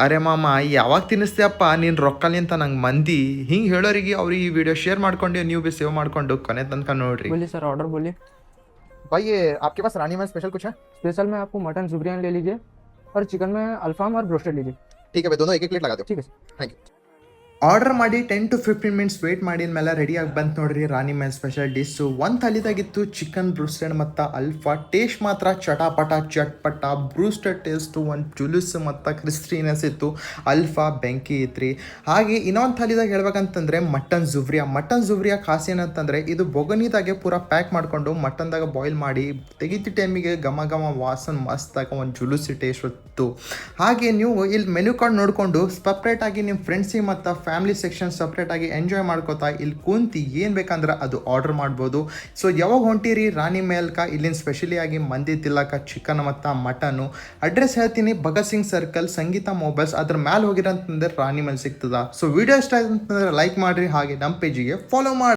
ಅರೆ ಮಾಮ ಯಾವಾಗ ತಿನ್ನಿಸ್ತೀಯಪ್ಪ ನೀನು ರೊಕ್ಕಲಿಂತ ನಂಗೆ ಮಂದಿ ಹಿಂಗೆ ಹೇಳೋರಿಗೆ ಅವ್ರಿಗೆ ಈ ವಿಡಿಯೋ ಶೇರ್ ಮಾಡ್ಕೊಂಡು ನೀವು ಬಿ ಸೇವ್ ಮಾಡ್ಕೊಂಡು ಕೊನೆ ತನಕ ನೋಡ್ರಿ. बोलिए सर, ऑर्डर बोलिए। भाई ये आपके पास रानी में स्पेशल कुछ है? स्पेशल में आपको मटन जुबरियान ले लीजिए और चिकन में अल्फाम और ब्रोस्टेड लीजिए। ठीक है भाई, दोनों एक एक प्लेट लगा दो। ठीक है सर। Thank you. ಆರ್ಡರ್ ಮಾಡಿ 10 to 15 ಮಿನಿಟ್ಸ್ ವೇಟ್ ಮಾಡಿದ ಮೇಲೆ ರೆಡಿಯಾಗಿ ಬಂತು ನೋಡ್ರಿ ರಾಣಿ ಮ್ಯಾನ್ ಸ್ಪೆಷಲ್ ಡಿಶ್ಸು. ಒಂದು ಥಾಲಿದಾಗಿತ್ತು ಚಿಕನ್ ಬ್ರೂಸ್ಟೆಡ್ ಮತ್ತು ಅಲ್ಫಾ. ಟೇಸ್ಟ್ ಮಾತ್ರ ಚಟಾಪಟ ಚಟ್ಪಟ. ಬ್ರೂಸ್ಟೆಡ್ ಟೇಸ್ಟು ಒಂದು ಜುಲುಸ್ ಮತ್ತು ಕ್ರಿಸ್ಪಿನೆಸ್ ಇತ್ತು. ಅಲ್ಫಾ ಬೆಂಕಿ ಇತ್ತು. ಹಾಗೆ ಇನ್ನೊಂದು ಥಾಲಿದಾಗ ಹೇಳ್ಬೇಕಂತಂದರೆ ಮಟನ್ ಜುವ್ರಿಯಾ ಖಾಸಿ ಏನಂತಂದರೆ ಇದು ಬೊಗನಿದಾಗೆ ಪೂರ ಪ್ಯಾಕ್ ಮಾಡಿಕೊಂಡು ಮಟನ್ದಾಗ ಬಾಯ್ಲ್ ಮಾಡಿ ತೆಗಿತಿ ಟೈಮಿಗೆ ಘಮ ಘಮ ವಾಸನ್ ಮಸ್ತಾಗ ಒಂದು ಜುಲುಸಿ ಟೇಸ್ಟ್ ಇತ್ತು. ಹಾಗೆ ನೀವು ಇಲ್ಲಿ ಮೆನು ಕಾರ್ಡ್ ನೋಡಿಕೊಂಡು ಸಪ್ರೇಟಾಗಿ ನಿಮ್ಮ ಫ್ರೆಂಡ್ಸಿಗೆ ಮತ್ತು ಫ್ಯಾಮಿಲಿ ಸೆಕ್ಷನ್ ಸಪ್ರೇಟಾಗಿ ಎಂಜಾಯ್ ಮಾಡ್ಕೋತಾ ಇಲ್ಲಿ ಕುಂತು ಏನು ಬೇಕಂದ್ರೆ ಅದು ಆರ್ಡರ್ ಮಾಡ್ಬೋದು. ಸೊ ಯಾವಾಗ ಹೊಂಟಿರಿ ರಾಣಿ ಮೇಲ್ಕ ಇಲ್ಲಿನ ಸ್ಪೆಷಲಿ ಆಗಿ ಮಂದಿ ತಿಲ್ಲಕ ಚಿಕನ್ ಮತ್ತು ಮಟನು. ಅಡ್ರೆಸ್ ಹೇಳ್ತೀನಿ, ಭಗತ್ ಸಿಂಗ್ ಸರ್ಕಲ್, ಸಂಗೀತ ಮೊಬೈಲ್ಸ್, ಅದ್ರ ಮ್ಯಾಲೆ ಹೋಗಿರಂತಂದ್ರೆ ರಾಣಿ ಮೇಲೆ ಸಿಗ್ತದ. ಸೊ ವಿಡಿಯೋ ಇಷ್ಟ ಆಯ್ತು ಅಂತಂದ್ರೆ ಲೈಕ್ ಮಾಡಿರಿ, ಹಾಗೆ ನಮ್ಮ ಪೇಜಿಗೆ ಫಾಲೋ ಮಾಡಿ.